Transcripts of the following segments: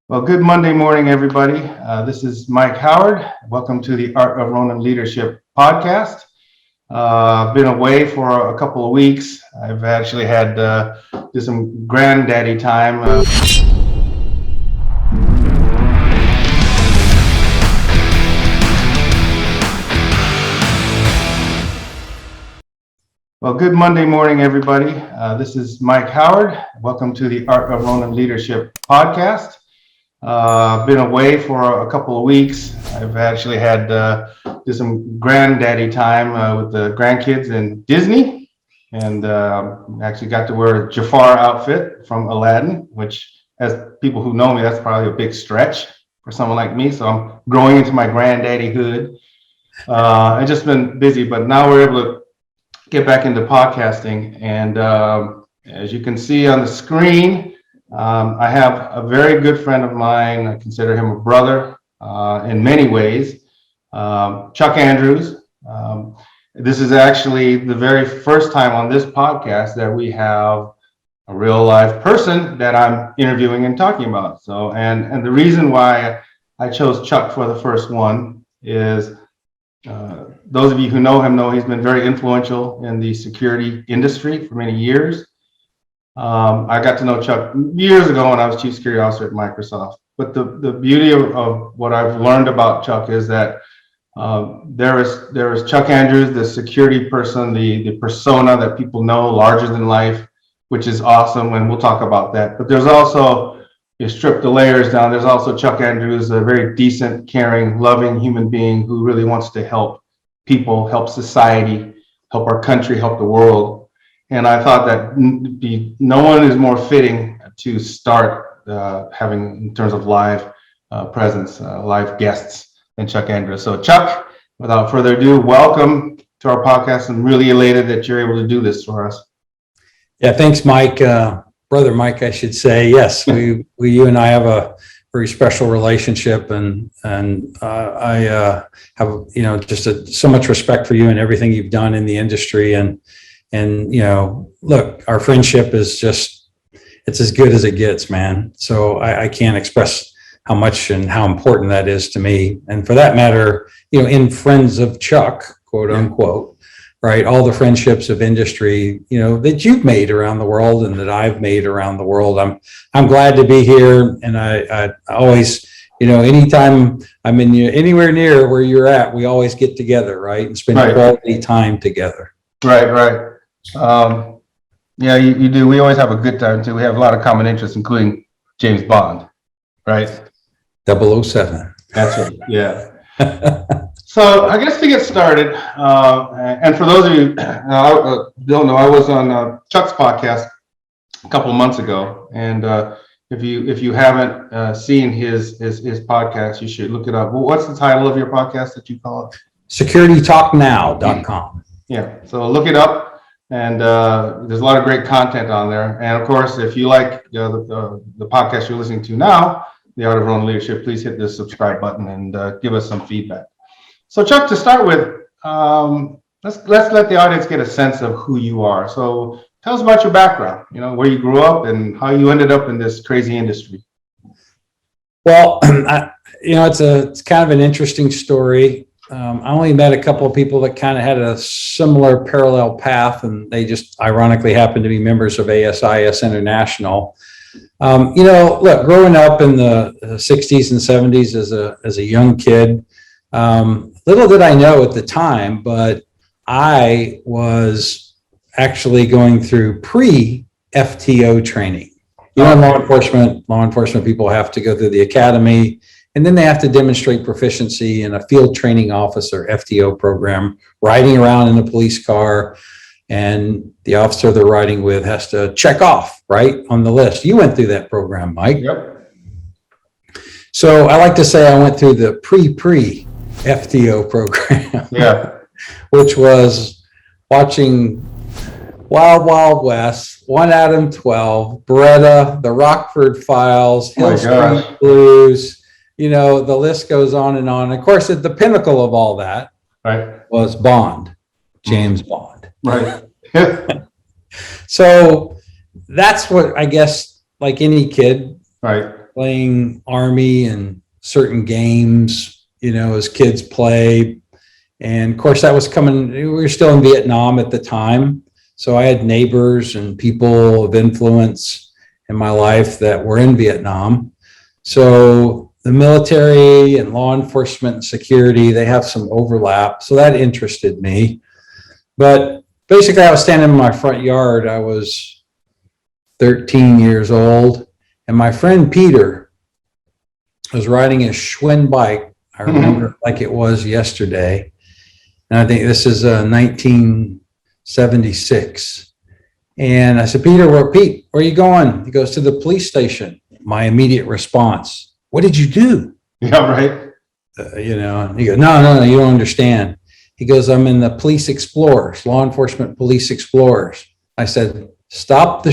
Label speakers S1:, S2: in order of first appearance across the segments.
S1: Well, good Monday morning, everybody. This is Mike Howard. Welcome to the Art of Ronin Leadership podcast. I've been away for a couple of weeks. I've actually had do some granddaddy time. Well, good Monday morning, everybody. This is Mike Howard. Welcome to the Art of Ronin Leadership podcast. I've been away for a couple of weeks. I've actually had do some granddaddy time with the grandkids in Disney, and actually got to wear a Jafar outfit from Aladdin, which, as people who know me, that's probably a big stretch for someone like me. So I'm growing into my granddaddyhood. I've just been busy, but now we're able to get back into podcasting, and as you can see on the screen, I have a very good friend of mine. I consider him a brother in many ways, Chuck Andrews. This is actually the very first time on this podcast that we have a real live person that I'm interviewing and talking about. So, and the reason why I chose Chuck for the first one is those of you who know him know he's been very influential in the security industry for many years. I got to know Chuck years ago when I was Chief Security Officer at Microsoft. But the beauty of what I've learned about Chuck is that there is Chuck Andrews, the security person, the persona that people know, larger than life, which is awesome, and we'll talk about that. But there's also, you strip the layers down, there's also Chuck Andrews, a very decent, caring, loving human being who really wants to help people, help society, help our country, help the world. And I thought that no one is more fitting to start having, in terms of live presence, live guests than Chuck Andrews. So Chuck, without further ado, welcome to our podcast. I'm really elated that you're able to do this for us.
S2: Yeah, thanks, Mike. Brother Mike, I should say. Yes, you and I have a very special relationship, and I have just so much respect for you and everything you've done in the industry. And look, our friendship is it's as good as it gets, man. So I can't express how much and how important that is to me. And for that matter, in Friends of Chuck, quote unquote, right? All the friendships of industry, that you've made around the world and that I've made around the world. I'm glad to be here. And I always, anytime I'm anywhere near where you're at, we always get together, right? And spend quality time together.
S1: Right. Yeah, you do. We always have a good time too. We have a lot of common interests, including James Bond, right?
S2: 007.
S1: That's right. Yeah. So I guess to get started, and for those of you who don't know, I was on Chuck's podcast a couple of months ago, and if you haven't seen his podcast, you should look it up. Well, what's the title of your podcast that you call it?
S2: SecurityTalkNow.com.
S1: Yeah, so look it up. And there's a lot of great content on there. And of course, if you like the podcast you're listening to now, The Art of Ronin Leadership, please hit the subscribe button and give us some feedback. So Chuck, to start with, let's let the audience get a sense of who you are. So tell us about your background, where you grew up and how you ended up in this crazy industry.
S2: Well, it's kind of an interesting story. I only met a couple of people that kind of had a similar parallel path, and they just ironically happened to be members of ASIS International. Look, growing up in the 60s and 70s as a young kid, little did I know at the time, but I was actually going through PreFTO training. Law enforcement people have to go through the academy, and then they have to demonstrate proficiency in a field training officer FTO program, riding around in a police car, and the officer they're riding with has to check off right on the list. You went through that program, Mike.
S1: Yep.
S2: So I like to say I went through the pre-FTO program.
S1: Yeah.
S2: Which was watching Wild Wild West, One Adam 12, Beretta, The Rockford Files, Hill Street Blues. The list goes on and on. Of course, at the pinnacle of all that was Bond, James Bond.
S1: Right.
S2: So that's what I guess, like any kid, playing Army and certain games, as kids play. And of course, that was coming, we were still in Vietnam at the time. So I had neighbors and people of influence in my life that were in Vietnam. So the military and law enforcement and security, they have some overlap. So that interested me. But basically, I was standing in my front yard. I was 13 years old. And my friend Peter was riding a Schwinn bike. I remember it like it was yesterday. And I think this is 1976. And I said, Pete, where are you going? He goes, to the police station. My immediate response, what did you do?
S1: Yeah, right.
S2: And he goes, no, you don't understand. He goes, I'm in the police explorers, law enforcement police explorers. I said, get off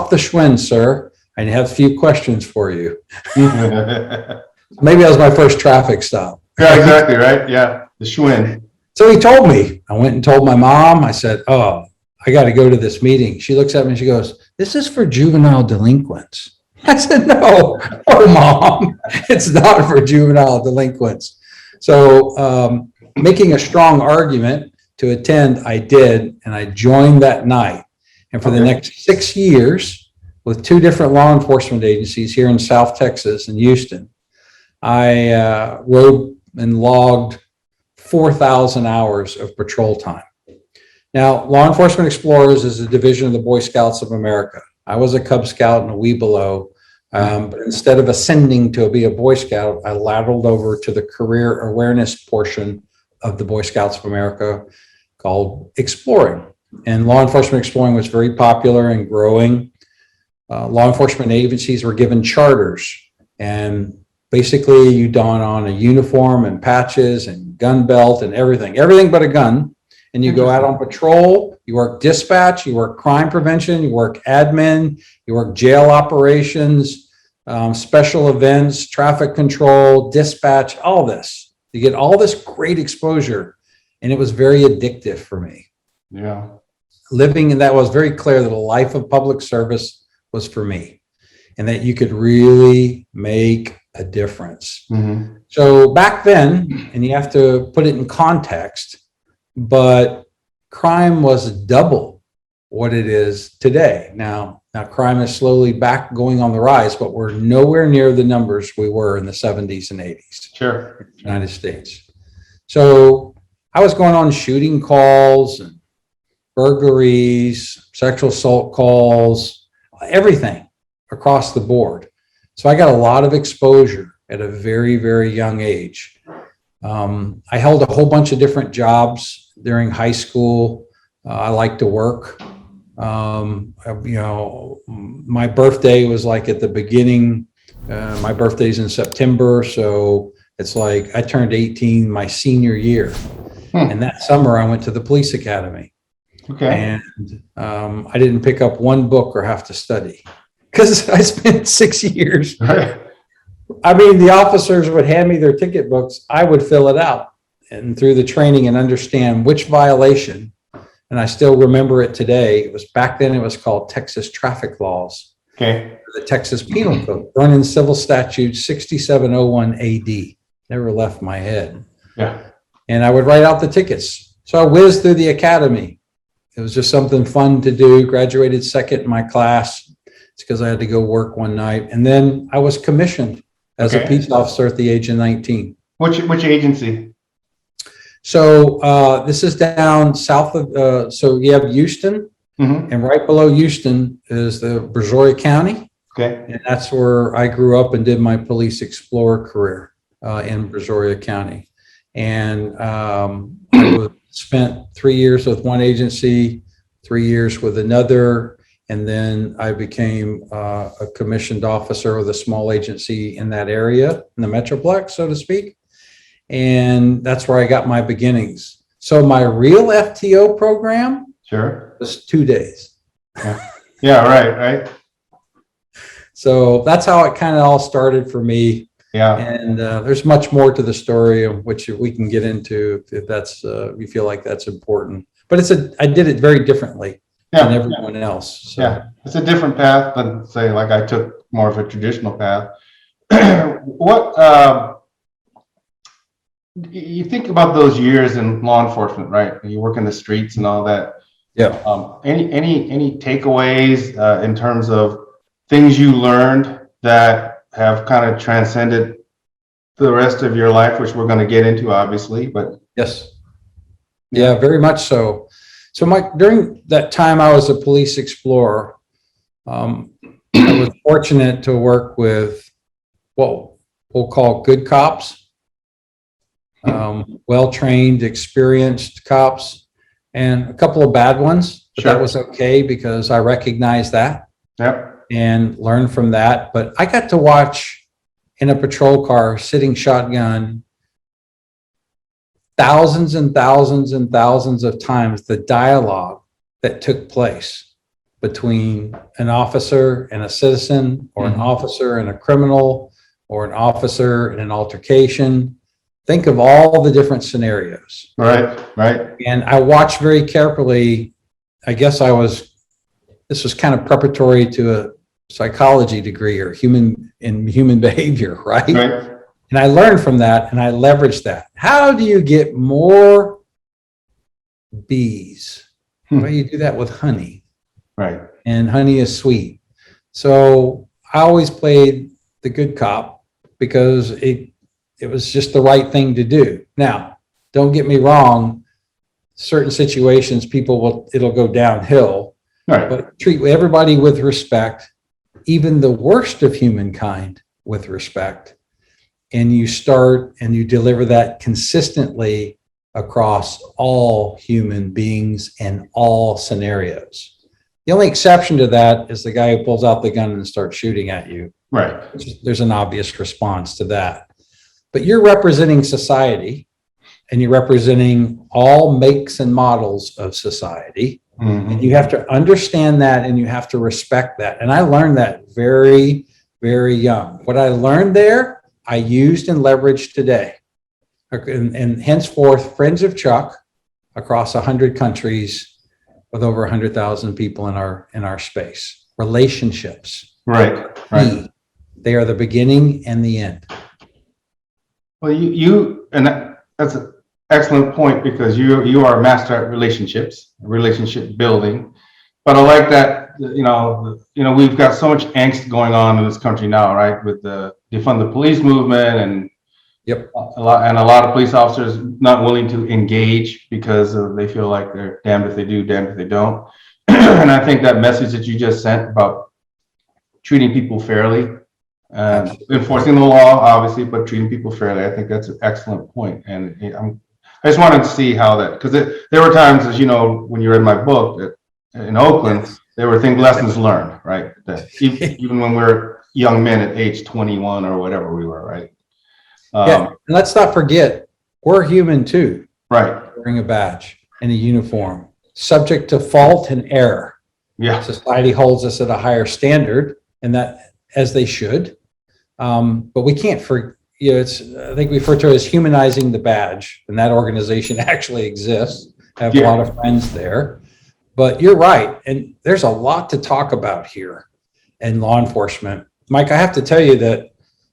S2: the Schwinn, sir. I have a few questions for you. Maybe that was my first traffic stop.
S1: Yeah, exactly, right? Yeah, the Schwinn.
S2: So he told me. I went and told my mom. I said, oh, I got to go to this meeting. She looks at me and she goes, this is for juvenile delinquents. I said, no, Mom, it's not for juvenile delinquents. So making a strong argument to attend, I did, and I joined that night. And for the next 6 years, with 2 different law enforcement agencies here in South Texas and Houston, I rode and logged 4,000 hours of patrol time. Now, Law Enforcement Explorers is a division of the Boy Scouts of America. I was a Cub Scout and a wee below, but instead of ascending to be a Boy Scout, I lateraled over to the career awareness portion of the Boy Scouts of America called Exploring. And Law Enforcement Exploring was very popular and growing. Law enforcement agencies were given charters, and basically you don on a uniform and patches and gun belt and everything but a gun. And you go out on patrol, you work dispatch, you work crime prevention, you work admin, you work jail operations, special events, traffic control, dispatch, all this. You get all this great exposure, and it was very addictive for me.
S1: Yeah.
S2: Living in that was very clear that a life of public service was for me, and that you could really make a difference.
S1: Mm-hmm.
S2: So back then, and you have to put it in context, but crime was double what it is today. Now crime is slowly back going on the rise, but we're nowhere near the numbers we were in the 70s and 80s.
S1: Sure.
S2: In the United States. So I was going on shooting calls and burglaries, sexual assault calls, everything across the board. So I got a lot of exposure at a very, very young age. I held a whole bunch of different jobs during high school. I like to work. My birthday was like at the beginning. My birthday's in September, so it's like I turned 18 my senior year. And that summer I went to the police academy.
S1: Okay.
S2: And I didn't pick up one book or have to study because I spent 6 years.
S1: Right.
S2: I mean, the officers would hand me their ticket books. I would fill it out and through the training and understand which violation. And I still remember it today. It was back then, it was called Texas traffic laws.
S1: Okay.
S2: The Texas Penal Code, Ronin Civil Statute 6701 AD. Never left my head.
S1: Yeah.
S2: And I would write out the tickets. So I whizzed through the academy. It was just something fun to do. Graduated second in my class. It's because I had to go work one night. And then I was commissioned as a peace officer at the age of 19.
S1: Which agency?
S2: So this is down south of, so you have Houston, and right below Houston is the Brazoria County.
S1: Okay.
S2: And that's where I grew up and did my police explorer career in Brazoria County. And I spent 3 years with one agency, 3 years with another. And then I became a commissioned officer with a small agency in that area, in the Metroplex, so to speak. And that's where I got my beginnings. So my real FTO program was 2 days.
S1: Yeah, right.
S2: So that's how it kind of all started for me.
S1: Yeah.
S2: And there's much more to the story, of which we can get into if that's you feel like that's important. But I did it very differently than everyone else. So.
S1: Yeah, it's a different path than say like I took more of a traditional path. what you think about those years in law enforcement, right? You work in the streets and all that.
S2: Yeah.
S1: Any takeaways in terms of things you learned that have kind of transcended the rest of your life, which we're going to get into, obviously, but
S2: Yes. Yeah, very much so. So Mike, during that time I was a police explorer, I was fortunate to work with what we'll call good cops, well-trained, experienced cops, and a couple of bad ones, but that was okay because I recognized that and learned from that. But I got to watch in a patrol car sitting shotgun thousands and thousands and thousands of times the dialogue that took place between an officer and a citizen, or an officer and a criminal, or an officer and an altercation. Think of all the different scenarios.
S1: Right.
S2: And I watched very carefully. I guess this was kind of preparatory to a psychology degree or human behavior, right? And I learned from that and I leveraged that. How do you get more bees? Well, you do that with honey.
S1: Right.
S2: And honey is sweet. So I always played the good cop because it was just the right thing to do. Now, don't get me wrong, certain situations it'll go downhill. Right. But treat everybody with respect, even the worst of humankind with respect. And you start and you deliver that consistently across all human beings and all scenarios. The only exception to that is the guy who pulls out the gun and starts shooting at you. Right. There's an obvious response to that. But you're representing society, and you're representing all makes and models of society. And you have to understand that, and you have to respect that. And I learned that very, very young. What I learned there, I used and leveraged today. And henceforth, Friends of Chuck across 100 countries with over 100,000 people in our space. Relationships. Right. They are the beginning and the end.
S1: Well, that's an excellent point, because you are a master at relationships, relationship building. But I like that, we've got so much angst going on in this country now, right? With the defund the police movement, and a lot of police officers not willing to engage because they feel like they're damned if they do, damned if they don't. And I think that message that you just sent about treating people fairly, enforcing the law, obviously, but treating people fairly, I think that's an excellent point. And I just wanted to see how that, because there were times, as you know, when you read my book in Oakland, there were lessons learned, right? That even when we were young men at age 21 or whatever we were, right?
S2: And let's not forget, we're human too.
S1: Right.
S2: Wearing a badge and a uniform, subject to fault and error. Yeah. Society holds us at a higher standard, and that, as they should. But we can't I think we refer to it as Humanizing the Badge, and that organization actually exists. I have a lot of friends there. But you're right, and there's a lot to talk about here in law enforcement. Mike, I have to tell you that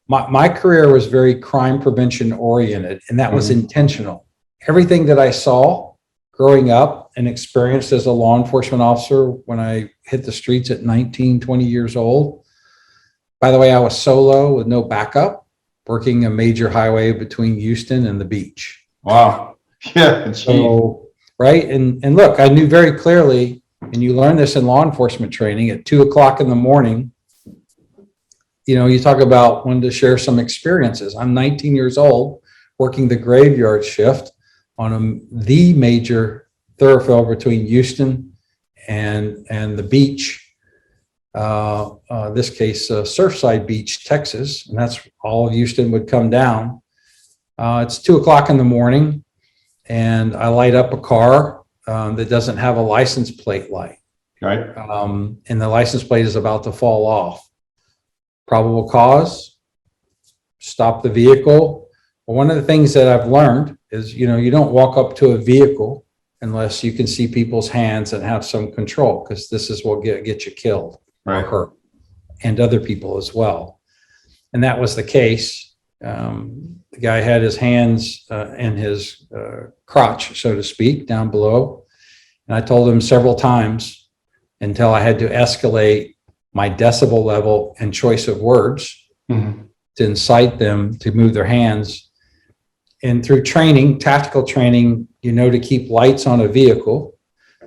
S2: my career was very crime prevention oriented, and that was intentional. Everything that I saw growing up and experienced as a law enforcement officer when I hit the streets at 19, 20 years old. By the way, I was solo with no backup, working a major highway between Houston and the beach.
S1: Wow. Yeah.
S2: So, right. And look, I knew very clearly, and you learn this in law enforcement training, at 2 o'clock in the morning, you talk about when to share some experiences. I'm 19 years old, working the graveyard shift on the major thoroughfare between Houston and the beach. This case, Surfside Beach, Texas, and that's all of Houston would come down. It's 2 o'clock in the morning, and I light up a car that doesn't have a license plate light. Right. And the license plate is about to fall off. Probable cause, stop the vehicle. Well, one of the things that I've learned is, you don't walk up to a vehicle unless you can see people's hands and have some control, because this is what get you killed. Right. Or hurt, and other people as well. and that was the case. The guy had his hands in his crotch, so to speak, down below. And I told him several times until I had to escalate my decibel level and choice of words to incite them to move their hands. And through training, tactical training, to keep lights on a vehicle,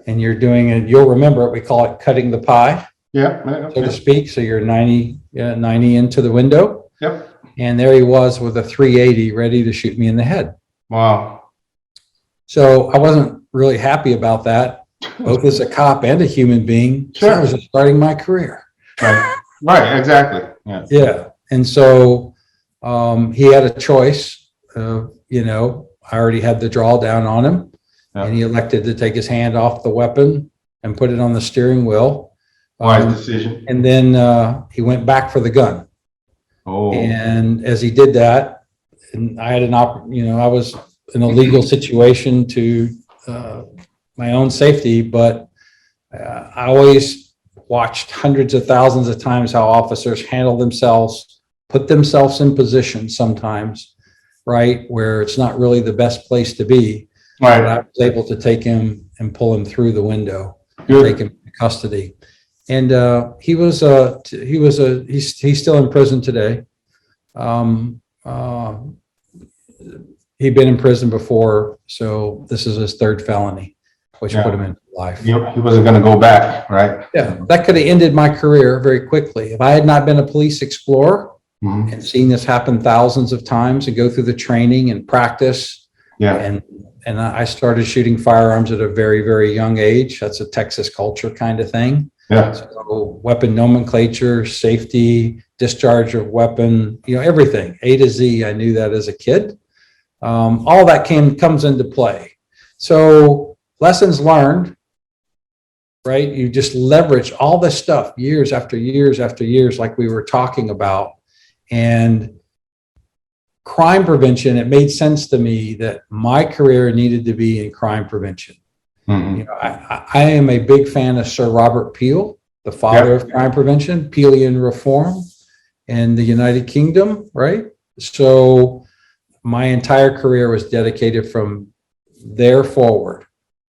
S2: and you're doing it, you'll remember it, we call it cutting the pie, so to speak. So you're 90 into the window.
S1: Yep.
S2: And there he was with a 380 ready to shoot me in the head.
S1: Wow.
S2: So I wasn't really happy about that, both as a cop and a human being.
S1: Sure.
S2: So I was just starting my career.
S1: Right, exactly. Yeah.
S2: Yeah. And so he had a choice. I already had the draw down on him, and he elected to take his hand off the weapon and put it on the steering wheel.
S1: Wise decision.
S2: And then he went back for the gun.
S1: Oh.
S2: And as he did that, and I had I was in a legal situation to my own safety, but I always watched hundreds of thousands of times how officers handle themselves, put themselves in position sometimes, right, where it's not really the best place to be.
S1: Right.
S2: But I was able to take him and pull him through the window, take him into custody. And he's still in prison today. He'd been in prison before, so this is his third felony, which put him into life.
S1: He wasn't going to go back, right?
S2: Yeah, that could have ended my career very quickly. If I had not been a police explorer and seen this happen thousands of times and go through the training and practice, and I started shooting firearms at a very, very young age. That's a Texas culture kind of thing.
S1: Yeah.
S2: So weapon nomenclature, safety, discharge of weapon, everything, A to Z. I knew that as a kid. All that comes into play. So lessons learned, right? You just leverage all this stuff years after years after years, like we were talking about. And crime prevention, it made sense to me that my career needed to be in crime prevention. I am a big fan of Sir Robert Peel, the father of crime prevention, Peelian reform in the United Kingdom, right? So my entire career was dedicated from there forward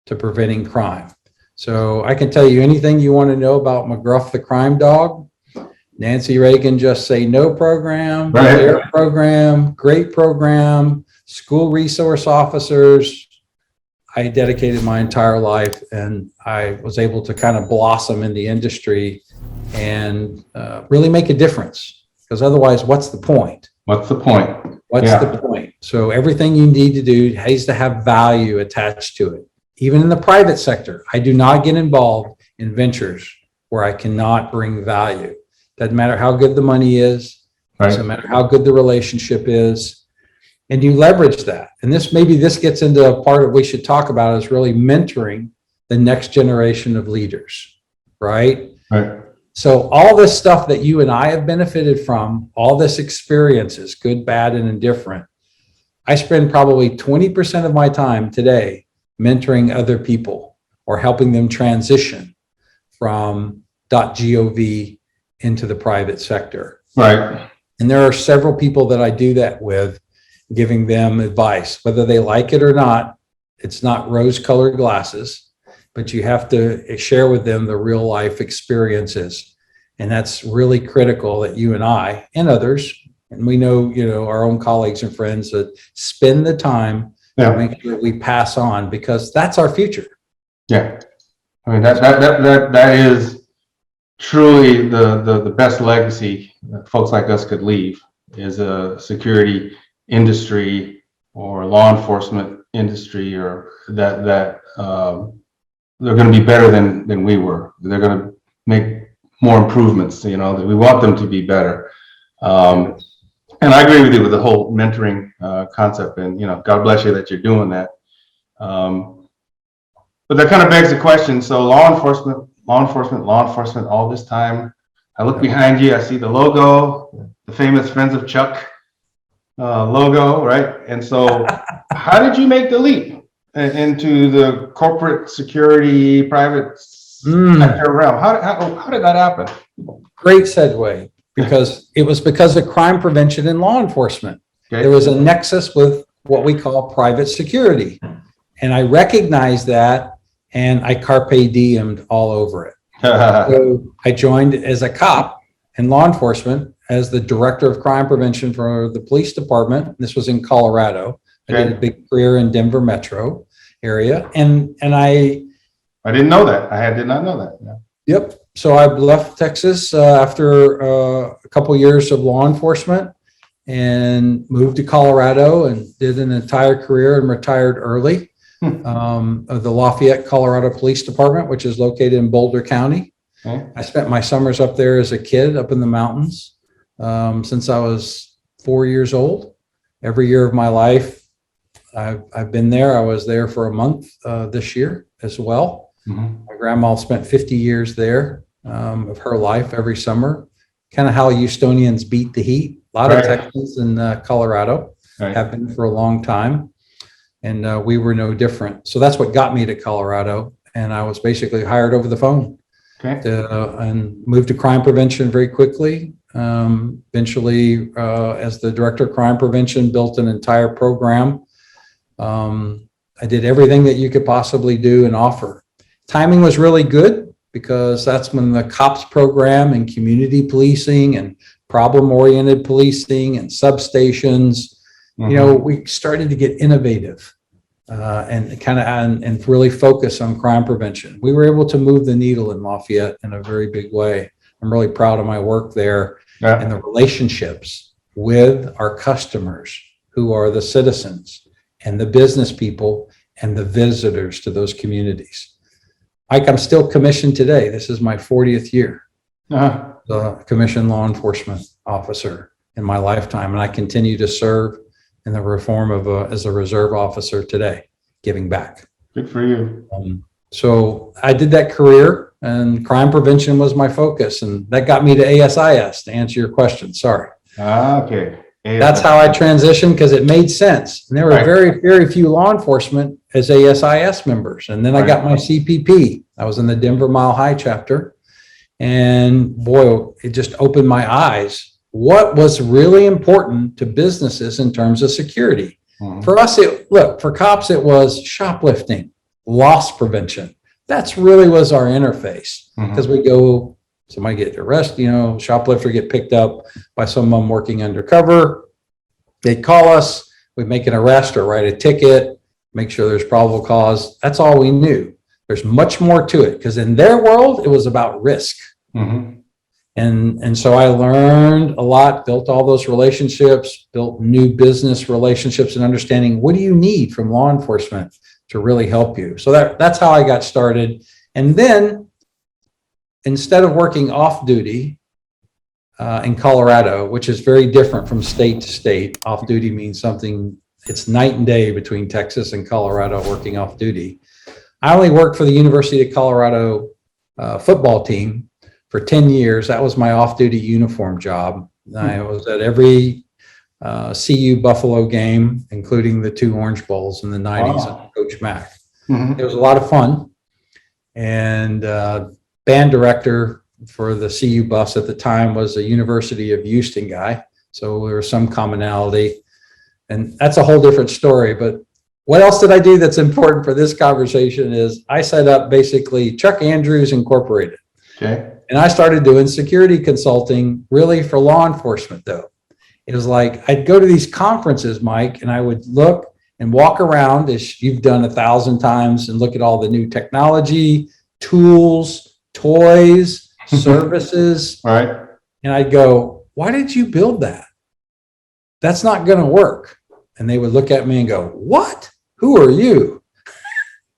S2: to preventing crime. So I can tell you anything you want to know about McGruff the crime dog, Nancy Reagan Just Say No program, DARE program, great program, school resource officers. I dedicated my entire life, and I was able to kind of blossom in the industry and really make a difference, because otherwise, what's the point?
S1: What's the point?
S2: What's the point? So everything you need to do has to have value attached to it. Even in the private sector, I do not get involved in ventures where I cannot bring value. Doesn't matter how good the money is, doesn't matter how good the relationship is. And you leverage that. And this gets into a part that we should talk about, is really mentoring the next generation of leaders, right?
S1: Right.
S2: So all this stuff that you and I have benefited from, all this experiences, good, bad, and indifferent, I spend probably 20% of my time today mentoring other people or helping them transition from .gov into the private sector.
S1: Right.
S2: And there are several people that I do that with, giving them advice, whether they like it or not. It's not rose-colored glasses, but you have to share with them the real life experiences. And that's really critical, that you and I and others, and we know, our own colleagues and friends, that spend the time to make sure we pass on, because that's our future. Yeah.
S1: I mean, that is truly the best legacy that folks like us could leave, is a security industry or law enforcement industry, or that they're going to be better than we were. They're going to make more improvements, that we want them to be better. And I agree with you with the whole mentoring concept, and God bless you that you're doing that. But that kind of begs the question. So law enforcement, all this time, I look behind you, I see the logo, the famous Friends of Chuck logo, right? And so how did you make the leap into the corporate security, private sector realm? How did that happen?
S2: Great segue. because it was because of crime prevention and law enforcement.
S1: Okay.
S2: There was a nexus with what we call private security. And I recognized that, and I carpe diem'd all over it. So I joined as a cop in law enforcement as the director of crime prevention for the police department. This was in Colorado. I did a big career in Denver metro area. And I
S1: didn't know that. I did not know that. Yeah.
S2: Yep. So I left Texas after a couple years of law enforcement and moved to Colorado and did an entire career and retired early. Of the Lafayette, Colorado Police Department, which is located in Boulder County.
S1: Okay.
S2: I spent my summers up there as a kid, up in the mountains, since I was 4 years old. Every year of my life, I've been there. I was there for a month this year as well. Mm-hmm. My grandma spent 50 years there of her life every summer. Kind of how Houstonians beat the heat. A lot of Texans in Colorado have been for a long time. And we were no different. So that's what got me to Colorado. And I was basically hired over the phone and moved to crime prevention very quickly. Eventually, as the director of crime prevention, built an entire program. I did everything that you could possibly do and offer. Timing was really good because that's when the COPS program and community policing and problem-oriented policing and substations, you know, we started to get innovative and really focus on crime prevention. We were able to move the needle in Lafayette in a very big way. I'm really proud of my work there and the relationships with our customers who are the citizens and the business people and the visitors to those communities. Mike, I'm still commissioned today. This is my 40th year, the commissioned law enforcement officer in my lifetime. And I continue to serve in the reform of as a reserve officer today, giving back.
S1: Good for you.
S2: So I did that career, and crime prevention was my focus, and that got me to ASIS, to answer your question. Sorry.
S1: Okay. ASIS.
S2: That's how I transitioned, because it made sense. And there were very, very few law enforcement as ASIS members. And then I got my CPP. I was in the Denver Mile High chapter, and boy, it just opened my eyes. What was really important to businesses in terms of security? For us, for cops, it was shoplifting, loss prevention. That's really was our interface, because we go, somebody get arrested, you know, shoplifter get picked up by someone working undercover. They call us, we make an arrest or write a ticket, make sure there's probable cause. That's all we knew. There's much more to it, because in their world, it was about risk. And so I learned a lot, built all those relationships, built new business relationships, and understanding what do you need from law enforcement to really help you. So that's how I got started. And then instead of working off duty in Colorado, which is very different from state to state, off duty means something, it's night and day between Texas and Colorado working off duty. I only worked for the University of Colorado football team for 10 years. That was my off-duty uniform job. I was at every CU Buffalo game, including the 2 Orange Bowls in the 90s under Coach Mack. It was a lot of fun. And band director for the CU Buffs at the time was a University of Houston guy. So there was some commonality. And that's a whole different story. But what else did I do that's important for this conversation is I set up basically Chuck Andrews Incorporated.
S1: Okay.
S2: And I started doing security consulting really for law enforcement, though. It was like I'd go to these conferences, Mike, and I would look and walk around, as you've done 1,000 times, and look at all the new technology, tools, toys, services. And I'd go, why did you build that? That's not going to work. And they would look at me and go, what? Who are you?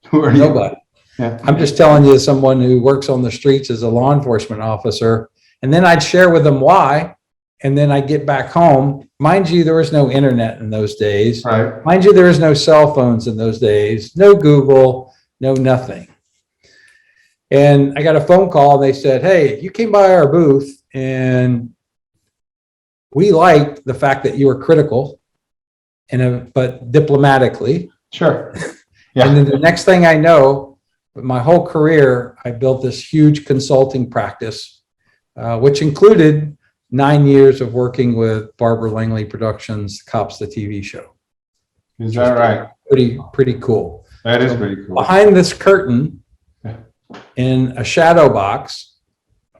S1: Who are you?
S2: Nobody. I'm just telling you, as someone who works on the streets as a law enforcement officer. And then I'd share with them why. And then I'd get back home. Mind you, there was no internet in those days. Mind you, there was no cell phones in those days, no Google, no nothing. And I got a phone call and they said, hey, you came by our booth and we liked the fact that you were critical, but diplomatically.
S1: Sure.
S2: And then the next thing I know, but my whole career, I built this huge consulting practice, which included 9 years of working with Barbara Langley Productions, Cops, the TV show.
S1: Is that right?
S2: Pretty cool.
S1: That is pretty cool.
S2: Behind this curtain, in a shadow box,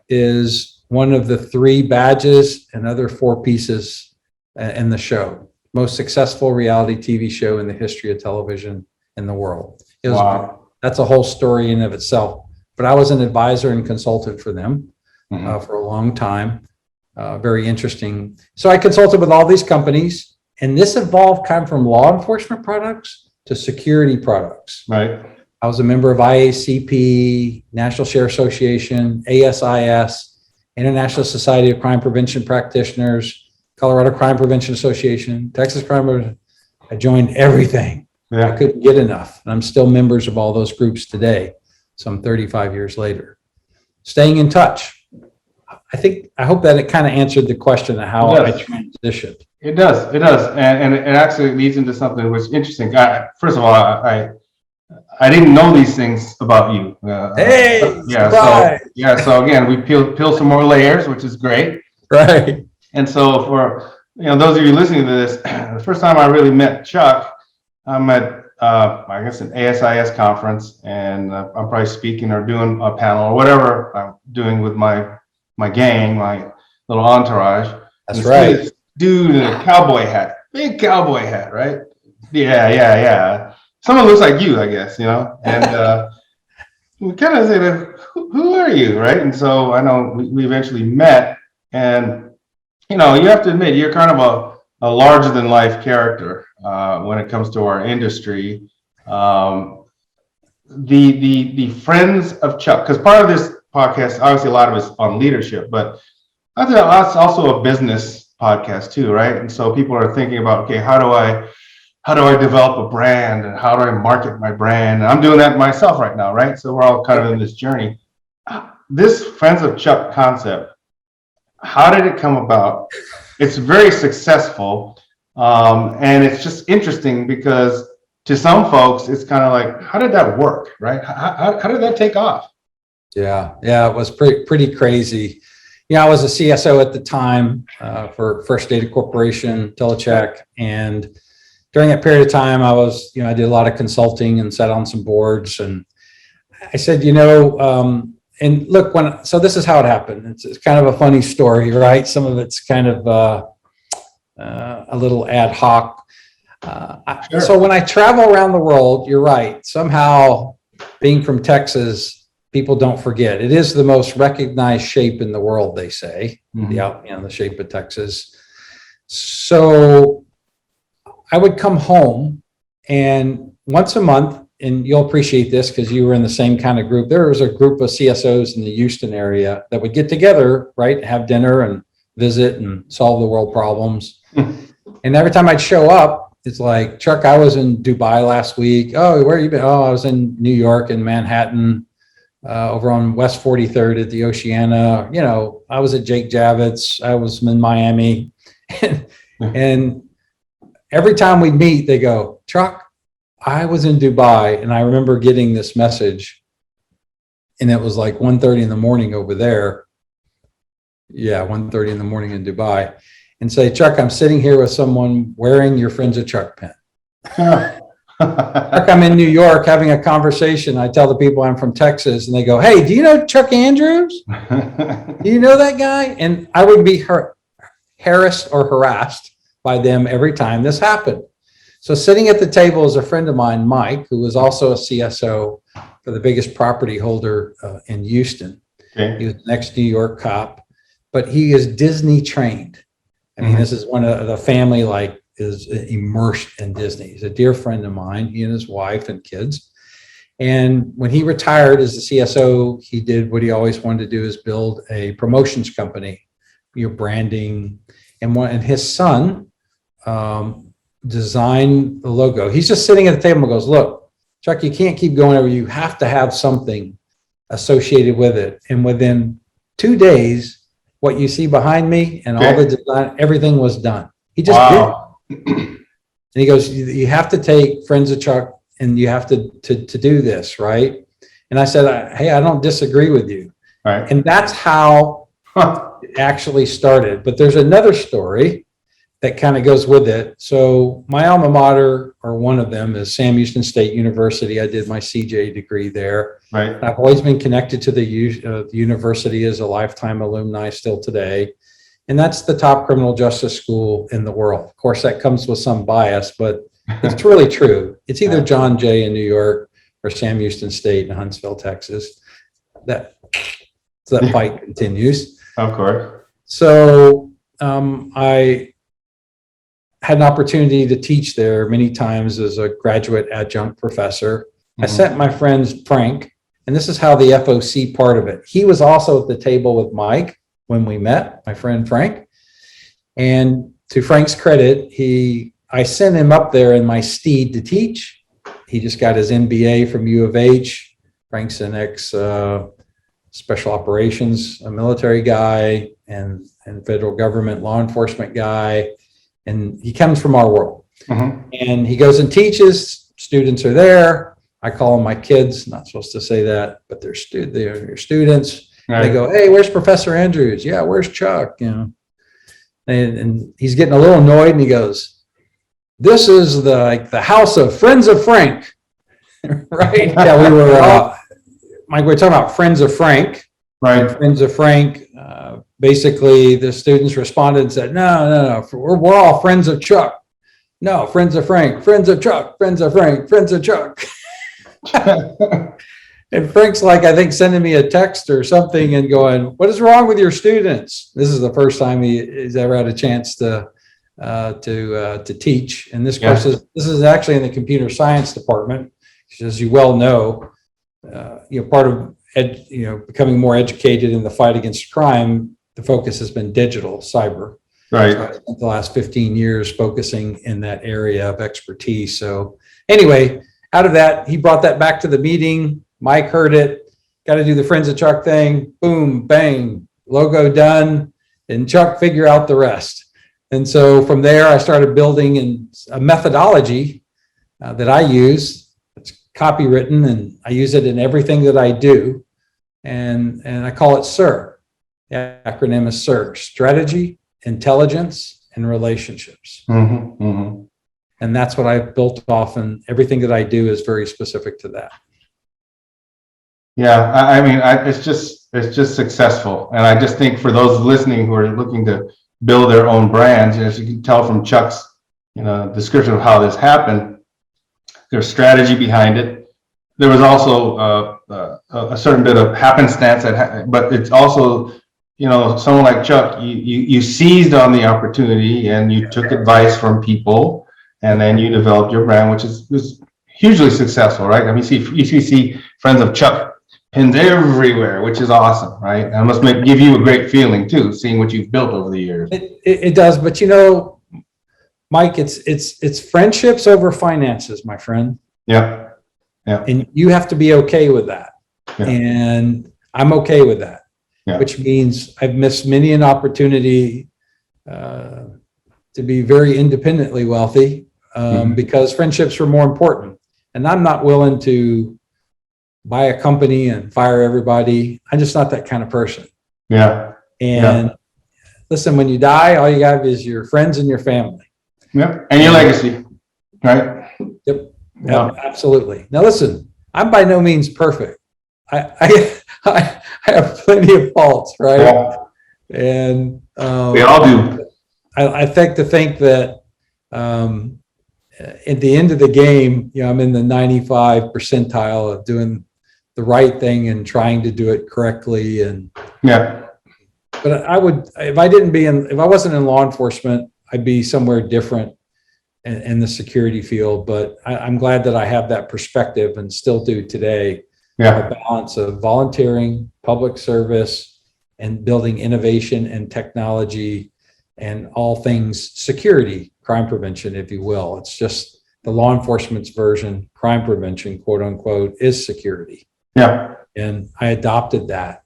S2: is one of the 3 badges and other 4 pieces in the show. Most successful reality TV show in the history of television in the world.
S1: Wow.
S2: That's a whole story in and of itself. But I was an advisor and consultant for them for a long time. Very interesting. So I consulted with all these companies, and this evolved kind of from law enforcement products to security products.
S1: Right.
S2: I was a member of IACP, National Sheriff Association, ASIS, International Society of Crime Prevention Practitioners, Colorado Crime Prevention Association, Texas Crime. I joined everything.
S1: Yeah.
S2: I couldn't get enough. And I'm still members of all those groups today, some 35 years later. Staying in touch. I hope that it kind of answered the question of how I transitioned.
S1: It does. It does. And it actually leads into something which is interesting. First of all, I didn't know these things about you. So again, we peel some more layers, which is great.
S2: Right.
S1: And so for those of you listening to this, the first time I really met Chuck, I'm at I guess an ASIS conference, and I'm probably speaking or doing a panel or whatever I'm doing with my gang, my little entourage.
S2: That's right.
S1: This dude in a cowboy hat, big cowboy hat, right? Yeah. Someone looks like you, I guess, and we kind of say, who are you, right? And so I know we eventually met, and you have to admit you're kind of a larger than life character when it comes to our industry. The friends of Chuck, because part of this podcast, obviously a lot of it's on leadership, but I think that's also a business podcast too, right? And so people are thinking about, okay, how do I develop a brand, and how do I market my brand? And I'm doing that myself right now, right? So we're all kind of in this journey. This Friends of Chuck concept, how did it come about? It's very successful, and it's just interesting because to some folks, it's kind of like, how did that work, right? How did that take off?
S2: Yeah, it was pretty crazy. I was a CSO at the time for First Data Corporation, Telecheck, and during that period of time, I was, I did a lot of consulting and sat on some boards, and I said, and look, so this is how it happened. It's kind of a funny story, right? Some of it's kind of a little ad hoc.
S1: Sure.
S2: So when I travel around the world, you're right. Somehow, being from Texas, people don't forget. It is the most recognized shape in the world, they say, the shape of Texas. So I would come home, and once a month, and you'll appreciate this because you were in the same kind of group. There was a group of CSOs in the Houston area that would get together, right, have dinner and visit and solve the world problems. And every time I'd show up, it's like, Chuck, I was in Dubai last week. Oh, where have you been? Oh, I was in New York and Manhattan, over on West 43rd at the Oceana. I was at Jake Javits. I was in Miami. And every time we'd meet, they go, Chuck, I was in Dubai, and I remember getting this message, and it was like 1:30 in the morning over there. Yeah, 1:30 in the morning in Dubai, and say, Chuck, I'm sitting here with someone wearing your Friends of Chuck pin. Chuck, I'm in New York having a conversation. I tell the people I'm from Texas, and they go, hey, do you know Chuck Andrews? Do you know that guy? And I would be harassed or harassed by them every time this happened. So sitting at the table is a friend of mine, Mike, who was also a CSO for the biggest property holder in Houston.
S1: Okay.
S2: He was an ex-New York cop, but he is Disney trained. I mean, this is one of the family is immersed in Disney. He's a dear friend of mine, he and his wife and kids. And when he retired as the CSO, he did what he always wanted to do, is build a promotions company, branding. And his son designed the logo. He's just sitting at the table and goes, look, Chuck, you can't keep going over. You have to have something associated with it. And within 2 days, what you see behind me and all the design, everything was done. He just did it. And he goes, you have to take Friends of Chuck, and you have to do this, right? And I said, hey, I don't disagree with you.
S1: Right.
S2: And that's how it actually started. But there's another story that kind of goes with it. So my alma mater, or one of them, is Sam Houston State University. I did my CJ degree there.
S1: Right.
S2: I've always been connected to the university as a lifetime alumni still today. And that's the top criminal justice school in the world. Of course, that comes with some bias, but it's really true. It's either John Jay in New York or Sam Houston State in Huntsville, Texas. That fight continues.
S1: Of course.
S2: So I had an opportunity to teach there many times as a graduate adjunct professor. I sent my friend Frank, and this is how the FOC part of it. He was also at the table with Mike when we met, my friend Frank. And to Frank's credit, I sent him up there in my steed to teach. He just got his MBA from U of H. Frank's an ex special operations, a military guy, and federal government law enforcement guy. And he comes from our world. And he goes and teaches. Students are there. I call them my kids. Not supposed to say that, but they're students. Right. They go, "Hey, where's Professor Andrews?" "Yeah, where's Chuck?" You know, and he's getting a little annoyed, and he goes, "This is the house of Friends of Frank." Right? Yeah, we were Mike. We're talking about Friends of Frank.
S1: Right.
S2: And Friends of Frank. Basically, the students responded and said, "No, we're all friends of Chuck." "No, Friends of Frank, friends of Chuck, friends of Frank, friends of Chuck." And Frank's like, I think, sending me a text or something and going, "What is wrong with your students?" This is the first time he's ever had a chance to teach. And this course this is actually in the computer science department. As you well know, part of becoming more educated in the fight against crime, the focus has been digital, cyber.
S1: Right.
S2: So I spent the last 15 years focusing in that area of expertise. So anyway, out of that, he brought that back to the meeting. Mike heard it, got to do the Friends of Chuck thing. Boom, bang, logo done, and Chuck figure out the rest. And so from there, I started building a methodology that I use. It's copywritten, and I use it in everything that I do. And I call it SIR. The acronym is SIR: Strategy, Intelligence, and Relationships. And that's what I've built off, and everything that I do is very specific to that.
S1: Yeah, I mean, it's just successful, and I just think for those listening who are looking to build their own brands, as you can tell from Chuck's description of how this happened, there's strategy behind it. There was also a certain bit of happenstance, but it's also someone like Chuck, you seized on the opportunity and you took advice from people, and then you developed your brand, which was hugely successful, right? I mean, you see Friends of Chuck pins everywhere, which is awesome, right? And it must give you a great feeling too, seeing what you've built over the years.
S2: It does, but Mike, it's friendships over finances, my friend.
S1: Yeah.
S2: And you have to be okay with that. Yeah. And I'm okay with that. Yeah. Which means I've missed many an opportunity to be very independently wealthy because friendships were more important. And I'm not willing to buy a company and fire everybody. I'm just not that kind of person. Yeah. And listen, when you die, all you have is your friends and your family.
S1: Yeah. And your legacy, right?
S2: Yep. Yeah. Absolutely. Now listen, I'm by no means perfect. I have plenty of faults, right? Yeah. And
S1: we all do.
S2: I think that at the end of the game, I'm in the 95 percentile of doing the right thing and trying to do it correctly. And but I would, if I wasn't in law enforcement, I'd be somewhere different in the security field. But I'm glad that I have that perspective and still do today. A balance of volunteering, public service, and building innovation and technology and all things security, crime prevention, if you will. It's just the law enforcement's version, crime prevention, quote unquote, is security. Yeah. And I adopted that,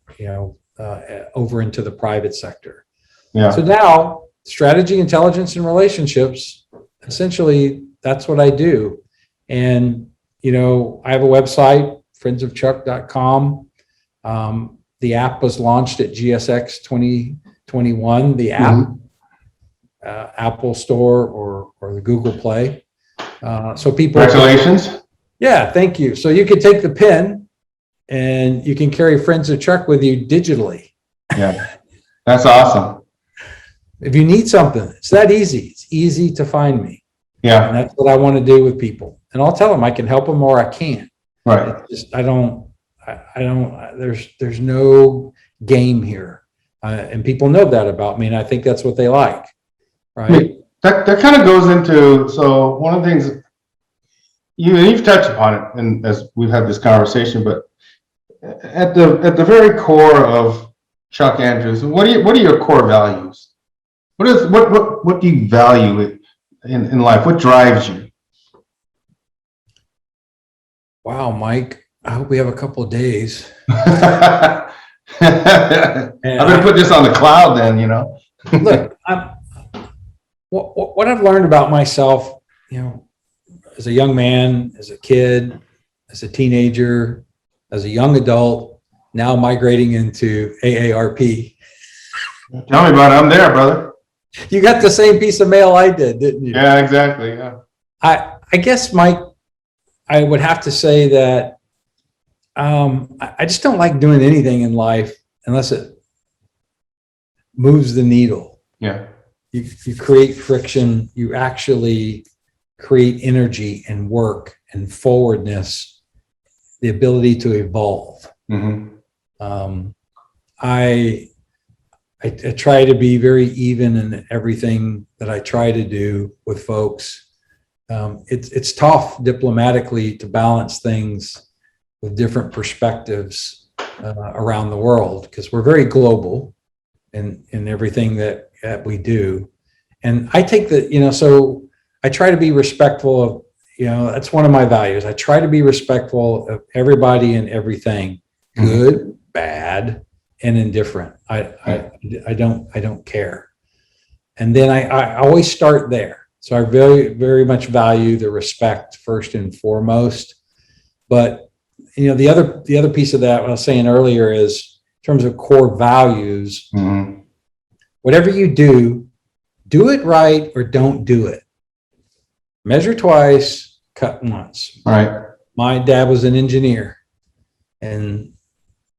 S2: over into the private sector. Yeah. So now strategy, intelligence, and relationships, essentially that's what I do. And, I have a website, friendsofchuck.com. The the app was launched at GSX 2021, the app, Apple Store or the Google Play. So people.
S1: Congratulations.
S2: Yeah, thank you. So you can take the pen and you can carry Friends of Chuck with you digitally.
S1: Yeah, that's awesome.
S2: If you need something, it's that easy. It's easy to find me.
S1: Yeah.
S2: And that's what I want to do with people. And I'll tell them I can help them or I can't.
S1: Right.
S2: It's just, I don't, there's no game here. And people know that about me. And I think that's what they like. Right.
S1: That kind of goes into, so one of the things you've touched upon it, and as we've had this conversation, but at the very core of Chuck Andrews, what are your core values? What do you value in life? What drives you?
S2: Wow, Mike, I hope we have a couple of days.
S1: I better put this on the cloud then, you know.
S2: Look, what I've learned about myself, you know, as a young man, as a kid, as a teenager, as a young adult, now migrating into AARP.
S1: Tell me about it. I'm there, brother.
S2: You got the same piece of mail I did, didn't you?
S1: Yeah, exactly. Yeah.
S2: I guess, Mike, I would have to say that I just don't like doing anything in life unless it moves the needle.
S1: Yeah.
S2: You create friction, you actually create energy and work and forwardness, the ability to evolve. I try to be very even in everything that I try to do with folks. It's tough diplomatically to balance things with different perspectives around the world because we're very global in everything that we do. And I take the, you know, so I try to be respectful of, you know, that's one of my values. I try to be respectful of everybody and everything, good, bad, and indifferent. I don't care. And then I always start there. So I very, very much value the respect first and foremost. But, you know, the other piece of that, what I was saying earlier is in terms of core values, whatever you do it right or don't do it. Measure twice, cut once.
S1: Right.
S2: My dad was an engineer, and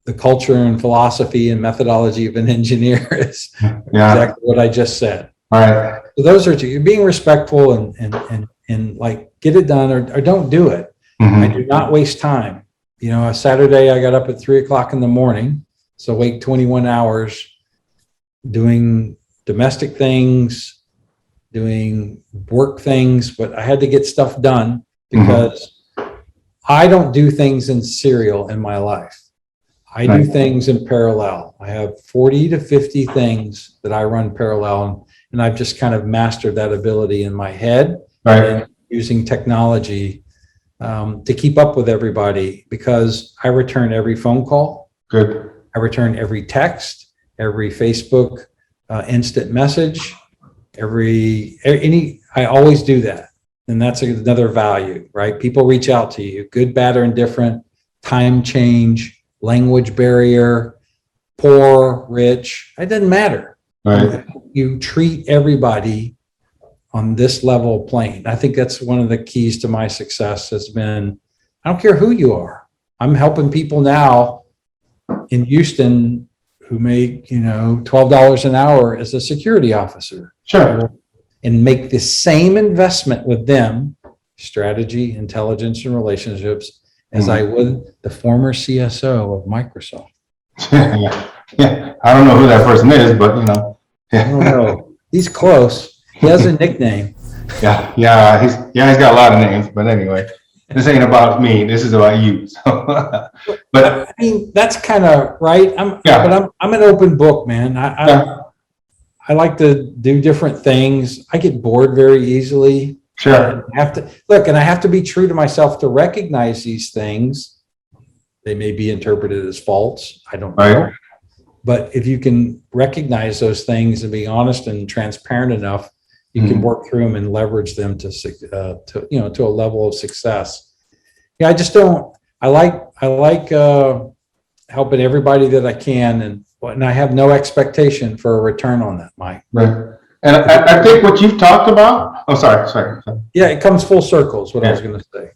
S2: the culture and philosophy and methodology of an engineer is exactly what I just said.
S1: All right.
S2: So those are two. You're being respectful and like get it done or don't do it. I do not waste time. You know, a Saturday I got up at 3:00 in the morning, so wait 21 hours doing domestic things, doing work things, but I had to get stuff done because I don't do things in serial in my life. I do things in parallel. I have 40 to 50 things that I run parallel, and I've just kind of mastered that ability in my head and using technology to keep up with everybody because I return every phone call.
S1: Good.
S2: I return every text, every Facebook instant message, I always do that. And that's another value, right? People reach out to you, good, bad, or indifferent, time change, language barrier, poor, rich, it doesn't matter.
S1: Right.
S2: You treat everybody on this level playing. I think that's one of the keys to my success has been, I don't care who you are. I'm helping people now in Houston who make, you know, $12 an hour as a security officer.
S1: Sure.
S2: And make the same investment with them, strategy, intelligence, and relationships, as I would the former CSO of Microsoft.
S1: Yeah. I don't know who that person is, but you know.
S2: I don't know. He's close. He has a nickname.
S1: Yeah. He's got a lot of names, but anyway, this ain't about me. This is about you. So, but
S2: I mean, that's kind of right. But I'm an open book, man. I like to do different things. I get bored very easily.
S1: Sure.
S2: I have to look, and I have to be true to myself to recognize these things. They may be interpreted as false. I don't know.
S1: Right.
S2: But if you can recognize those things and be honest and transparent enough, you can work through them and leverage them to a level of success. Yeah, I just don't. I like helping everybody that I can, and I have no expectation for a return on that, Mike.
S1: Right. And I think what you've talked about, oh, sorry.
S2: Yeah, it comes full circle is what I was going to say.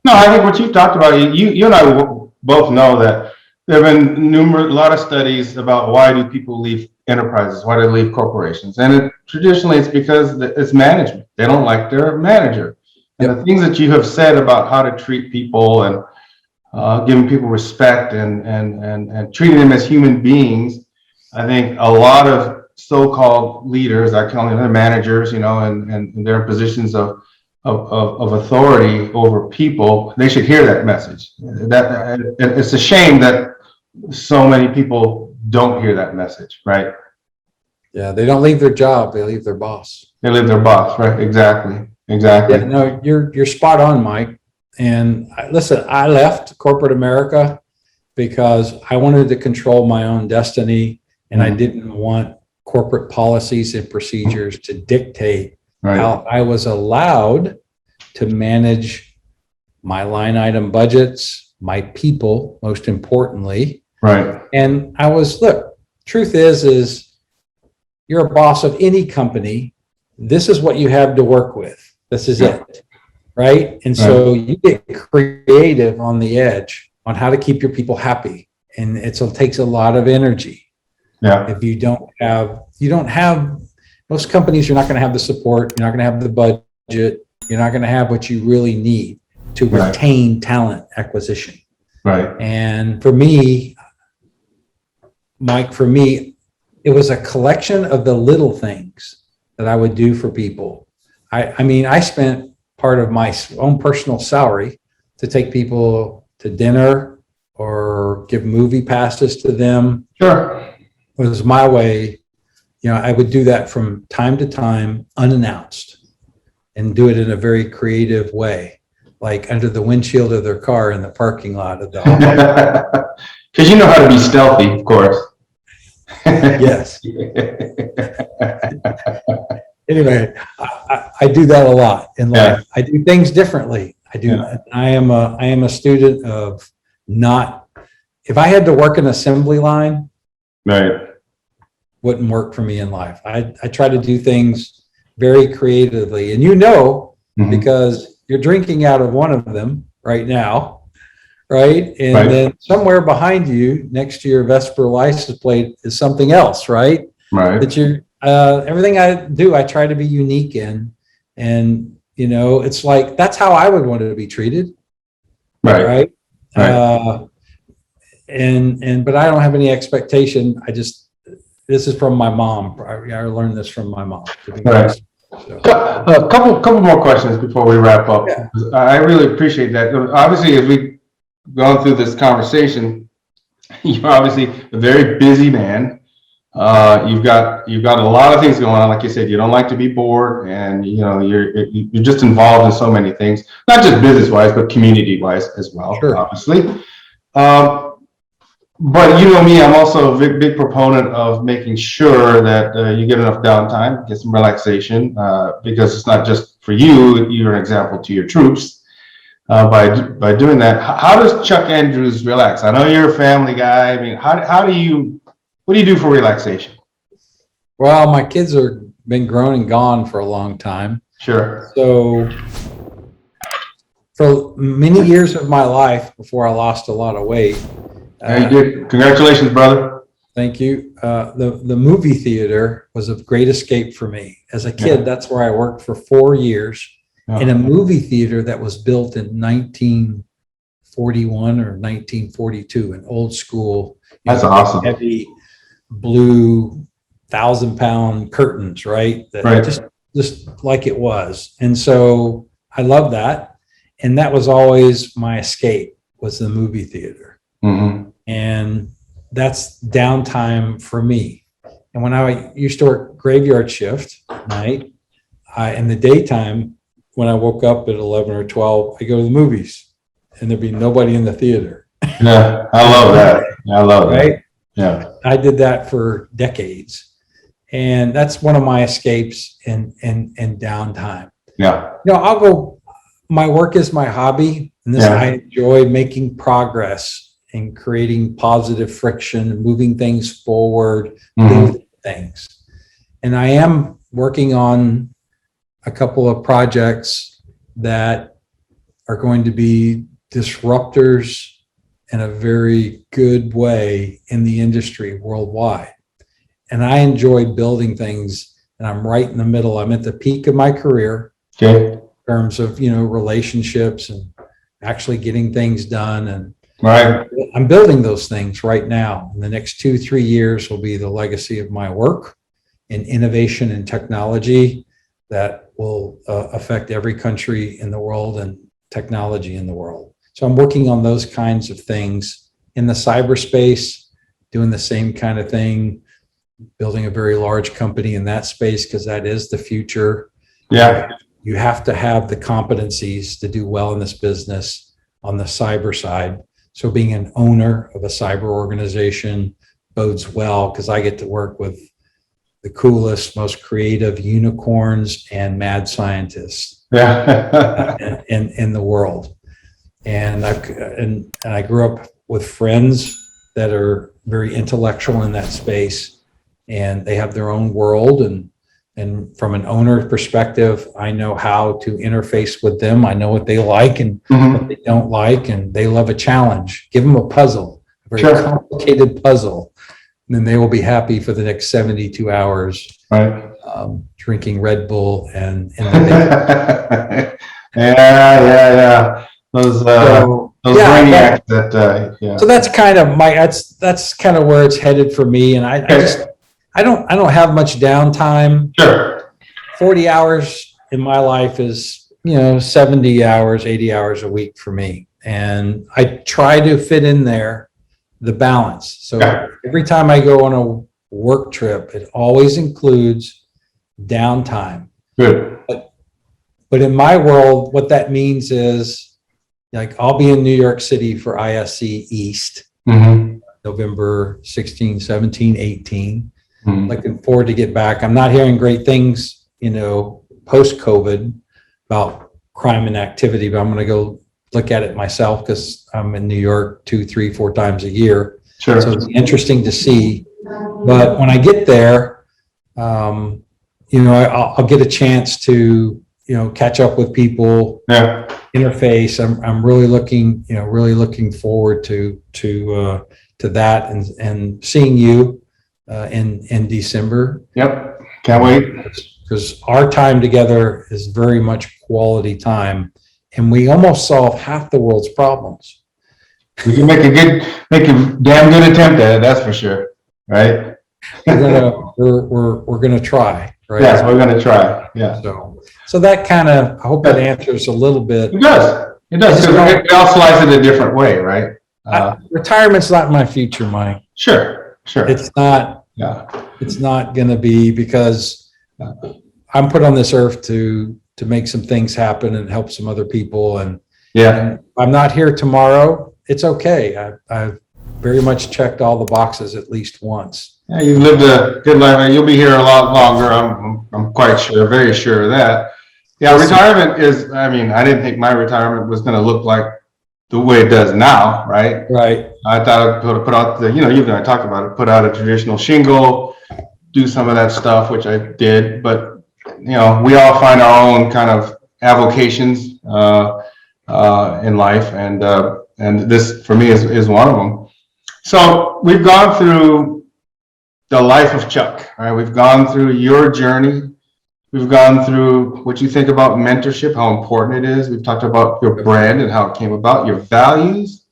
S1: No, I think what you've talked about, you and I both know that there have been a lot of studies about why do people leave enterprises, why do they leave corporations, and traditionally it's because it's management. They don't like their manager, and the things that you have said about how to treat people and giving people respect and treating them as human beings. I think a lot of so-called leaders, I call them managers, and they're in positions of authority over people. They should hear that message. That it's a shame that so many people don't hear that message, right?
S2: Yeah, they don't leave their job; they leave their boss.
S1: They leave their boss, right? Exactly.
S2: Yeah, no, you're spot on, Mike. And listen, I left corporate America because I wanted to control my own destiny, and I didn't want corporate policies and procedures to dictate how I was allowed to manage my line item budgets, my people, most importantly.
S1: Right.
S2: And truth is you're a boss of any company. This is what you have to work with. This is it. Right. And so you get creative on the edge on how to keep your people happy. And it takes a lot of energy.
S1: Yeah.
S2: If you don't have, most companies, you're not going to have the support. You're not going to have the budget. You're not going to have what you really need to retain talent acquisition.
S1: Right.
S2: And for me, Mike, it was a collection of the little things that I would do for people. I spent part of my own personal salary to take people to dinner or give movie passes to them.
S1: Sure.
S2: It was my way. I would do that from time to time, unannounced, and do it in a very creative way, like under the windshield of their car in the parking lot of the office.
S1: Because you know how to be stealthy, of course.
S2: Yes. Anyway, I do that a lot in life. I do things differently. I am a student of not. If I had to work an assembly line, wouldn't work for me in life. I try to do things very creatively, and because you're drinking out of one of them right now, right? And then somewhere behind you, next to your Vesper license plate, is something else, right?
S1: Right.
S2: That everything I do, I try to be unique in, and it's like that's how I would want to be treated, right? But I don't have any expectation. This is from my mom. I learned this from my mom.
S1: Right. So. A couple more questions before we wrap up. Yeah. I really appreciate that. Obviously, as we've gone through this conversation, you're obviously a very busy man. You've got a lot of things going on. Like you said, you don't like to be bored, and you're just involved in so many things, not just business wise, but community wise as well. Sure. Obviously. But you know me, I'm also a big proponent of making sure that you get enough downtime, get some relaxation, because it's not just for you. You're an example to your troops by doing that. How does Chuck Andrews relax? I know you're a family guy. I mean, what do you do for relaxation?
S2: Well, my kids are been grown and gone for a long time.
S1: Sure.
S2: So for many years of my life before I lost a lot of weight.
S1: You did. Congratulations, brother.
S2: Thank you. The movie theater was a great escape for me. As a kid, that's where I worked for 4 years in a movie theater that was built in 1941 or 1942, an old school.
S1: That's awesome.
S2: Heavy blue 1,000-pound curtains, right? Just like it was. And so I love that. And that was always my escape, was the movie theater. Mm-hmm. And that's downtime for me. And when I used to work graveyard shift at night, in the daytime, when I woke up at 11 or 12, I go to the movies and there'd be nobody in the theater.
S1: Yeah, I love that. I love that. Right? Yeah.
S2: I did that for decades. And that's one of my escapes and downtime.
S1: Yeah.
S2: My work is my hobby. And I enjoy making progress and creating positive friction, moving things forward,
S1: Mhm.
S2: building things. And I am working on a couple of projects that are going to be disruptors in a very good way in the industry worldwide. And I enjoy building things, and I'm right in the middle. I'm at the peak of my career
S1: Okay.
S2: in terms of, relationships and actually getting things done. And
S1: Right.
S2: I'm building those things right now. In the next 2-3 years will be the legacy of my work in innovation and technology that will affect every country in the world and technology in the world. So I'm working on those kinds of things in the cyberspace, doing the same kind of thing, building a very large company in that space, because that is the future.
S1: Yeah.
S2: You have to have the competencies to do well in this business on the cyber side. So being an owner of a cyber organization bodes well, because I get to work with the coolest, most creative unicorns and mad scientists
S1: Yeah.
S2: in the world. And I grew up with friends that are very intellectual in that space, and they have their own world. And from an owner perspective, I know how to interface with them. I know what they like and what they don't like, and they love a challenge. Give them a puzzle, a very
S1: Sure.
S2: complicated puzzle, and then they will be happy for the next 72 hours,
S1: Right.
S2: drinking Red Bull and
S1: Yeah. Those brainiacs yeah.
S2: So that's kind of that's kind of where it's headed for me. And I don't have much downtime.
S1: Sure.
S2: 40 hours in my life is, 70 hours, 80 hours a week for me. And I try to fit in there the balance. So every time I go on a work trip, it always includes downtime.
S1: Good.
S2: But in my world, what that means is, like, I'll be in New York City for ISC East, November 16, 17, 18. Looking forward to get back. I'm not hearing great things, post-COVID about crime and activity, but I'm going to go look at it myself because I'm in New York 2, 3, 4 times a year.
S1: Sure.
S2: So it's interesting to see. But when I get there, I'll get a chance to, catch up with people, interface. I'm really looking forward to that and seeing you in December.
S1: Yep. Can't wait.
S2: Because our time together is very much quality time, and we almost solve half the world's problems.
S1: We can make a damn good attempt at it. That's for sure. Right.
S2: We're gonna try. Right.
S1: Yes, we're gonna try. Yeah.
S2: So that kind of, I hope that answers a little bit.
S1: It does. It does. It all slides in a different way, right?
S2: Retirement's not my future, Mike.
S1: Sure.
S2: It's not.
S1: Yeah.
S2: It's not going to be, because I'm put on this earth to make some things happen and help some other people. And I'm not here tomorrow. It's okay. I've very much checked all the boxes at least once. Yeah,
S1: you've lived a good life. You'll be here a lot longer. I'm quite sure, very sure of that. Yeah, retirement is, I didn't think my retirement was going to look like the way it does now, right?
S2: Right.
S1: I thought I'd put out you and I talked about it, put out a traditional shingle, do some of that stuff, which I did. But, we all find our own kind of avocations in life. And this, for me, is one of them. So we've gone through the life of Chuck, right? We've gone through your journey. We've gone through what you think about mentorship, how important it is. We've talked about your brand and how it came about, your values,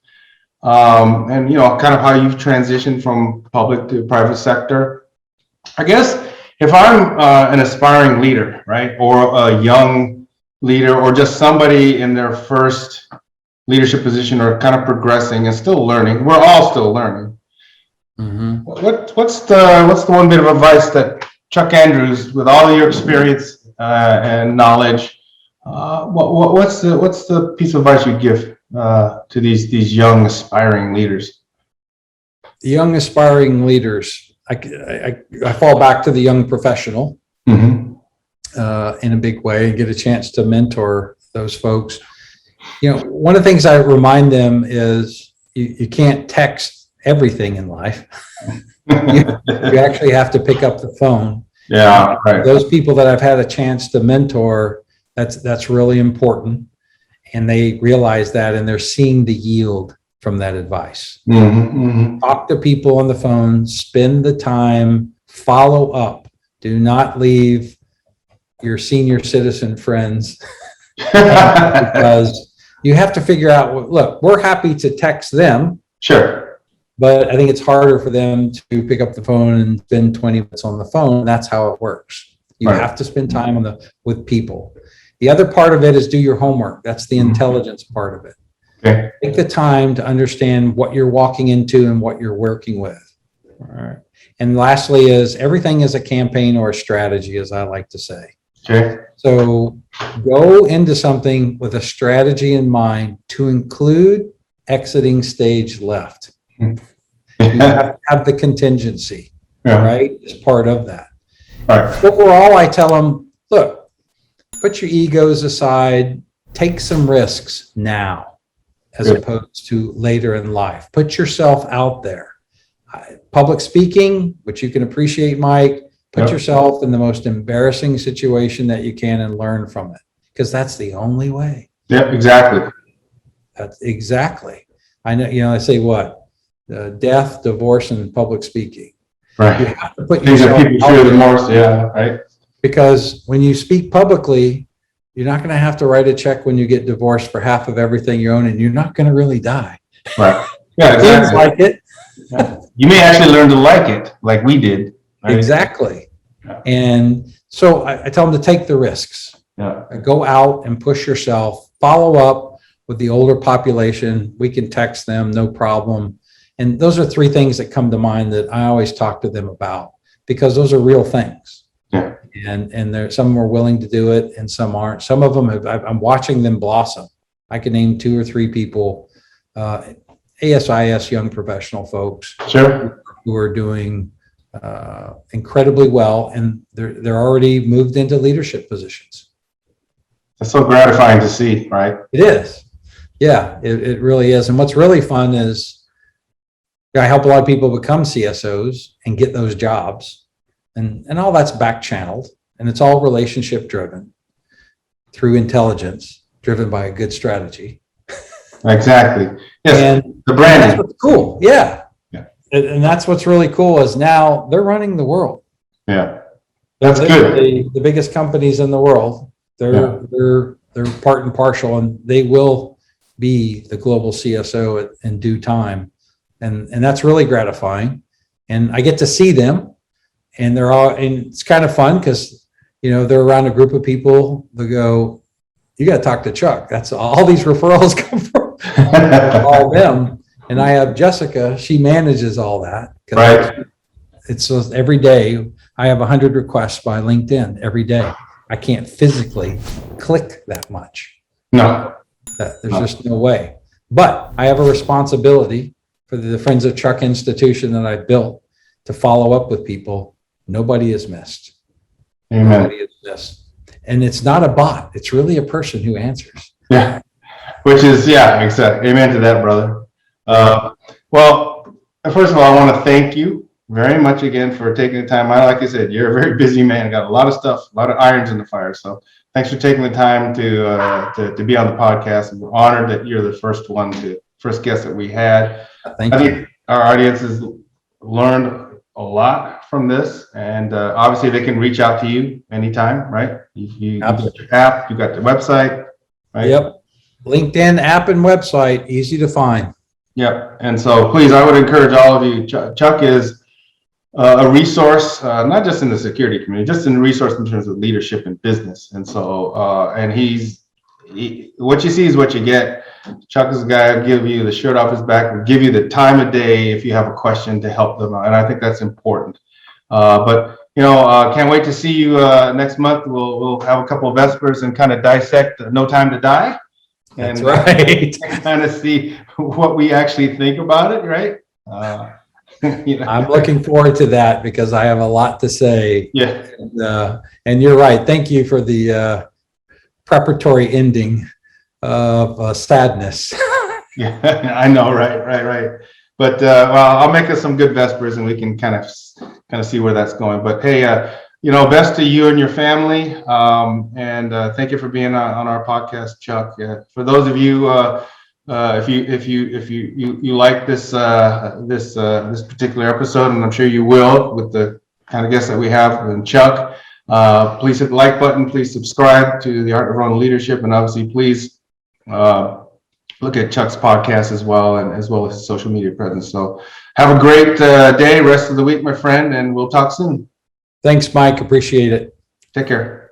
S1: and kind of how you've transitioned from public to private sector. I guess if I'm an aspiring leader, right, or a young leader, or just somebody in their first leadership position, or kind of progressing and still learning, we're all still learning. What's the one bit of advice that Chuck Andrews, with all of your experience and knowledge, what's the piece of advice you'd give to these young aspiring leaders?
S2: The young aspiring leaders, I fall back to the young professional in a big way, and get a chance to mentor those folks. One of the things I remind them is, you can't text everything in life. You actually have to pick up the phone.
S1: Yeah, right.
S2: Those people that I've had a chance to mentor, that's really important. And they realize that, and they're seeing the yield from that advice. Talk to people on the phone, spend the time, follow up. Do not leave your senior citizen friends because you have to figure out, look, we're happy to text them.
S1: Sure.
S2: But I think it's harder for them to pick up the phone and spend 20 minutes on the phone. That's how it works. You have to spend time with people. The other part of it is do your homework. That's the intelligence part of it.
S1: Okay.
S2: Take the time to understand what you're walking into and what you're working with. All right. And lastly is everything is a campaign or a strategy, as I like to say.
S1: Okay.
S2: So go into something with a strategy in mind to include exiting stage left. You have to have the contingency, right? As part of that.
S1: Right.
S2: Overall, I tell them, look, put your egos aside, take some risks now, as opposed to later in life. Put yourself out there. Public speaking, which you can appreciate, Mike, put yourself in the most embarrassing situation that you can and learn from it, because that's the only way.
S1: Yep, exactly.
S2: That's exactly. I know, I say what? Death, divorce, and public speaking.
S1: Right.
S2: You have to put
S1: things that
S2: yourself
S1: people
S2: out
S1: fear the
S2: there,
S1: most. Yeah, right.
S2: because when you speak publicly, you're not going to have to write a check when you get divorced for half of everything you own, and you're not going to really die.
S1: Right. Yeah,
S2: Seems
S1: exactly.
S2: like it.
S1: Yeah. You may actually learn to like it, like we did. Right?
S2: Exactly. And so I tell them to take the risks. Go out and push yourself. Follow up with the older population. We can text them, no problem. And those are three things that come to mind that I always talk to them about, because those are real things. And there, some are willing to do it and some aren't. Some of them I'm watching them blossom. I can name 2 or 3 people, ASIS young professional folks who are doing incredibly well, and they're already moved into leadership positions.
S1: That's so gratifying to see, right?
S2: It is. Yeah, it really is. And what's really fun is I help a lot of people become CSOs and get those jobs, and all that's back channeled, and it's all relationship driven through intelligence, driven by a good strategy.
S1: Exactly. Yes.
S2: And
S1: the branding.
S2: That's what's cool. Yeah. And that's what's really cool is now they're running the world.
S1: Yeah. That's good.
S2: The biggest companies in the world, they're part and parcel, and they will be the global CSO in due time. And that's really gratifying. And I get to see them, and and it's kind of fun because, they're around a group of people that go, you got to talk to Chuck. That's all these referrals come from. All them. And I have Jessica, she manages all that.
S1: Right.
S2: It's every day. I have 100 requests by LinkedIn every day. I can't physically click that much.
S1: No.
S2: There's just no way. But I have a responsibility for the Friends of Chuck Institution that I built to follow up with people. Nobody is missed.
S1: Amen.
S2: Nobody is missed. And it's not a bot. It's really a person who answers.
S1: Yeah. Which is, exactly. Amen to that, brother. Well, first of all, I want to thank you very much again for taking the time. Like I said, you're a very busy man. Got a lot of stuff, a lot of irons in the fire. So thanks for taking the time to be on the podcast. And we're honored that you're the first guest that we had.
S2: Thank you.
S1: I think our audience has learned a lot from this, and obviously they can reach out to you anytime, right? You got your app, you got the website, right?
S2: Yep. LinkedIn app and website, easy to find.
S1: Yep. And so please, I would encourage all of you. Chuck is a resource, not just in the security community, just in resource in terms of leadership and business. And so, and what you see is what you get. Chuck is a guy who'll give you the shirt off his back, will give you the time of day if you have a question to help them out. And I think that's important. But can't wait to see you next month. We'll have a couple of Vespers and kind of dissect No Time to Die.
S2: That's right.
S1: Kind of see what we actually think about it, right?
S2: I'm looking forward to that because I have a lot to say.
S1: Yeah.
S2: And you're right. Thank you for the preparatory ending of sadness.
S1: Yeah, I know, right. But well, I'll make us some good Vespers, and we can kind of see where that's going. But hey, best to you and your family, and thank you for being on our podcast, Chuck. For those of you, if you like this particular episode, and I'm sure you will, with the kind of guests that we have and Chuck, please hit the like button. Please subscribe to the Art of Ronin Leadership, and obviously, please. Look at Chuck's podcast as well, and as well as his social media presence. So have a great day, rest of the week, my friend, and we'll talk soon.
S2: Thanks, Mike. Appreciate it.
S1: Take care.